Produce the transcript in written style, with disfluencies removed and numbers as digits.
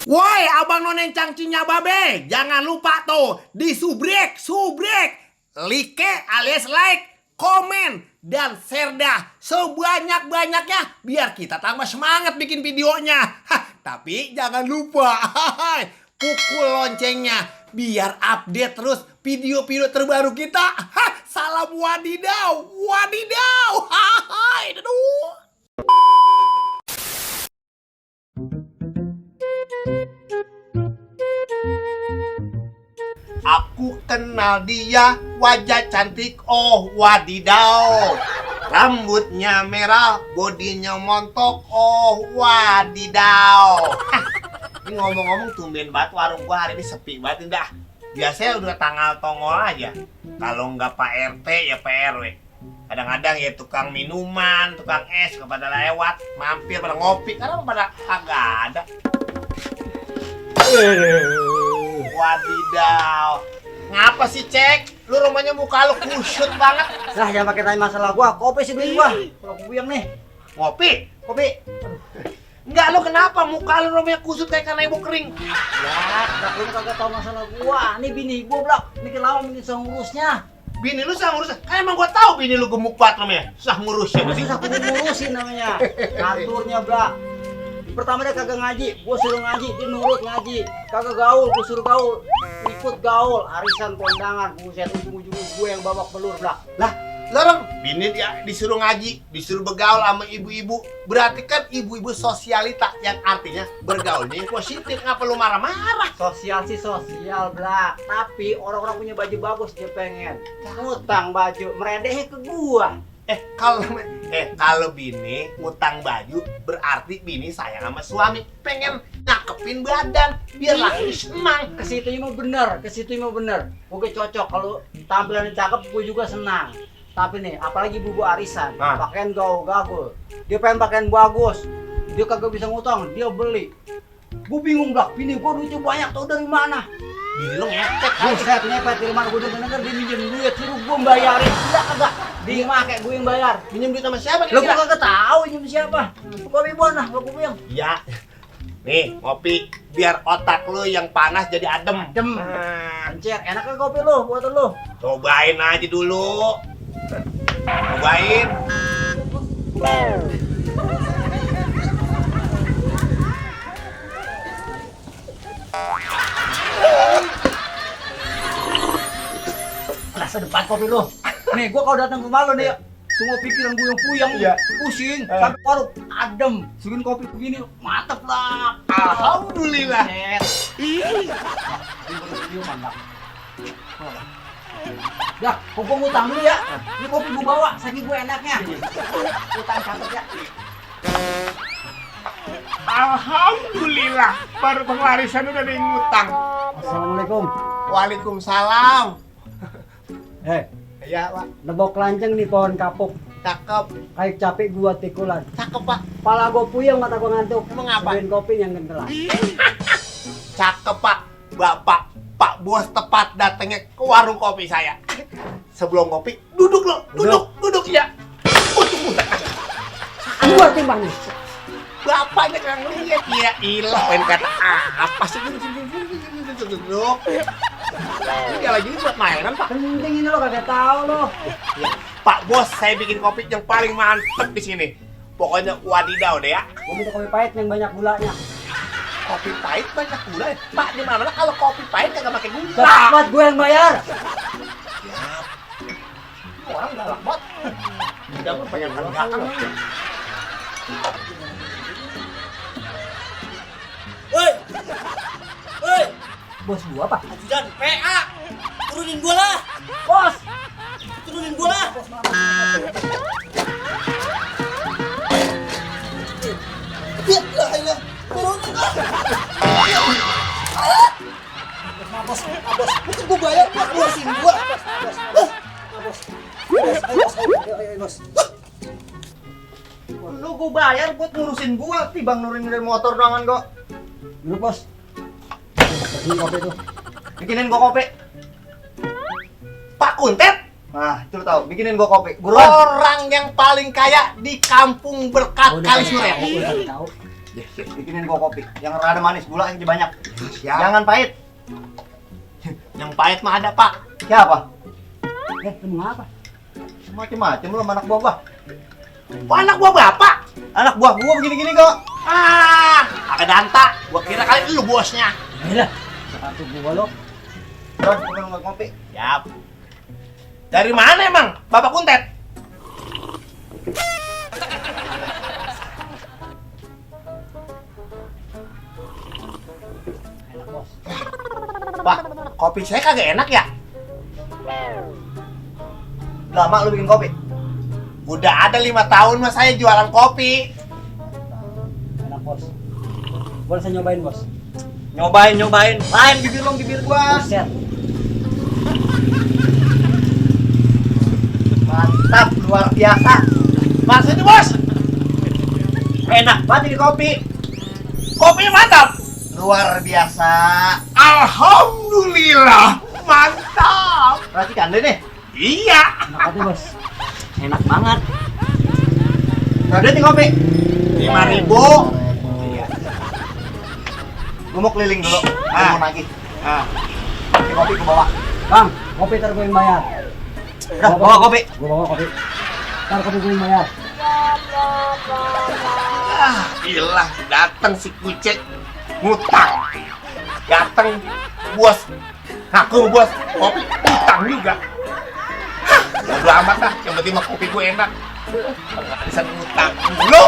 Woi, abang noneng cangcinya babe, jangan lupa tuh di subrek, like alias like, komen, dan share dah sebanyak-banyaknya biar kita tambah semangat bikin videonya. Tapi jangan lupa pukul loncengnya biar update terus video-video terbaru kita. Salam wadidaw, wadidaw. Aduh. Aku kenal dia, wajah cantik, oh wadidaw. Rambutnya merah, bodinya montok, oh wadidaw. Ini ngomong-ngomong tumben banget warung gua hari ini sepi banget dah. Biasanya udah tanggal tongol aja. Kalau nggak Pak RT ya Pak RW. Kadang-kadang ya tukang minuman, tukang es kepada lewat, mampir pada ngopi, karena pada kagak ada. Wadidaw. Ngapa sih, Cek? Lu rumahnya muka lu kusut banget. Nah, jangan pakai tanya masalah gua. Kopi sih beli gua. Kalau puyeng nih. Ngopi? Kopi. Enggak, lu kenapa muka lu rumahnya kusut kayak kanebo kering? Ya, lu kagak tahu masalah gua. Nih bini gua, Blak. Mikir lama susah ngurusnya. Bini lu susah ngurus. Kan emang gua tahu bini lu gemuk banget rumahnya. Susah ngurusnya. Susah kudu ngurusin namanya. Ngaturnya, Blak. Pertama dia kagak ngaji, gua suruh ngaji, dia nurut ngaji. Kagak gaul, gua suruh gaul. Ikut gaul, arisan kondangan, buset ujung-ujung gue yang babak belur, Blak. Lah, lorong bini dia disuruh ngaji, disuruh bergaul sama ibu-ibu. Berarti kan ibu-ibu sosialita yang artinya bergaulnya yang positif. Ngapa lu marah-marah? Sosial sih sosial, Blak. Tapi orang-orang punya baju bagus dia pengen. Ngutang baju, meredehnya ke gua. Kalau bini ngutang baju berarti bini sayang sama suami, pengen nyakepin badan biar laki senang. Ke situ mah bener. Gue cocok kalau tampilannya cakep, gue juga senang. Tapi nih, apalagi ibu arisan, pakaian gaul-gaul. Dia pengen pakaian bagus. Dia kagak bisa ngutang, dia beli. Gue bingung, Blak. Bini gue duitnya banyak, tau dari mana? Bini lu ngepet. Buset, ngepet dari mana? Gue denger dia minjem duit, suruh gue bayarin. Kagak. Dia make gue yang bayar. Minjem duit sama siapa? Lo gue kagak tahu minjem siapa. Kopi mana? Lo gue yang. Ya. Nih, ngopi biar otak lu yang panas jadi adem. Encer, enak kan kopi lo buat lo? Cobain aja dulu. Cobain. Rasa depan kopi lo. Nih, gua kalau datang ke rumah lo nih, semua pikiran gue yang puyeng, pusing, sampai warung adem. Suguhin kopi begini, mantep lah. Alhamdulillah. Dah, kok gua ngutang dulu ya. Ini kopi gua bawa, saking gue enaknya. Utang catet ya. Alhamdulillah, baru pengarisan udah ada yang ngutang. Assalamualaikum. Waalaikumsalam. Ya, Pak. Nebok lanceng nih pohon kapuk. Cakep. Kayak capek gua tikulan. Cakep, Pak. Pala gua puyeng, mata gua ngantuk. Emang apa? Suguhin kopi yang gentelan. Cakep, Pak. Bapak, Pak Bos tepat datangnya ke warung kopi saya. Sebelum kopi, duduk lo, duduk ya. Gua timbang nih. Bapaknya yang lihat ya, ilah pengen kata apa sih duduk. Ini lagi ini buat mainan, Pak. Penting ini lo kagak tahu lo. Ya, Pak Bos, saya bikin kopi yang paling mantep di sini. Pokoknya wadidaw deh ya. Gua minta kopi pahit yang banyak gulanya. Kopi pahit banyak gula ya? Pak, di mana kalau kopi pahit kagak pakai gula? Cepat gue yang bayar. Siap. Orang galak banget. Udah pun banyak hargaan. Woi, Bos gua apa? Ajudan, PA, turunin gua lah, Bos. turunin gua lah. Ilah, turunin lah. Bos, mungkin gua bayar buat ngurusin gua. Bos. Lu gua bayar buat ngurusin gua, tibang nurunin motor doangan kok. Dulu, Bos. Ini kopi tuh. Bikinin gua kopi. Pak Kuntet? Nah, itu lo tahu. Bikinin gua kopi. Buruan. Orang yang paling kaya di kampung Berkat Udah Kalisure. tahu. Bikinin gua kopi. Yang rada manis, gula aja banyak. Siap. Jangan pahit. Yang pahit mah ada, Pak. Siapa? Lu ngapa? Macem-macem lu sama anak buah gua. Oh, anak buah bapak. Anak buah gua begini-gini kok. Agak danta. Gua kira kali lu bosnya. Gila. Satu gua lo. Terus gua ngopi. Siap. Dari mana emang, Bapak Kuntet? Enak bos. Wah, kopi saya kagak enak ya? Lama lu bikin kopi? Udah ada 5 tahun mas saya jualan kopi. Enak bos. Boleh saya nyobain bos? Nyobain. Lain bibir gua. Buset. Mantap, luar biasa. Mas ini bos, Enak banget ini kopi. kopinya mantap. Luar biasa. Alhamdulillah, mantap. Perhatikan deh nih. Iya. Enak banget bos. Enak banget. Berapa nih kopi? 5.000. Iya. Gua mau keliling dulu. Gua mau nagih. Ah, Ini kopi gua bawa. Bang, kopi ntar gue yang bayar. Udah, bawa kopi. Gue bawa kopi. Ntar kopi gue yang bayar. ilah, datang si kucek ngutang. Datang bos, aku bos kopi ngutang juga. Bodo amat dah, yang penting mah kopi gue enak. Nggak bisa ngutang dulu.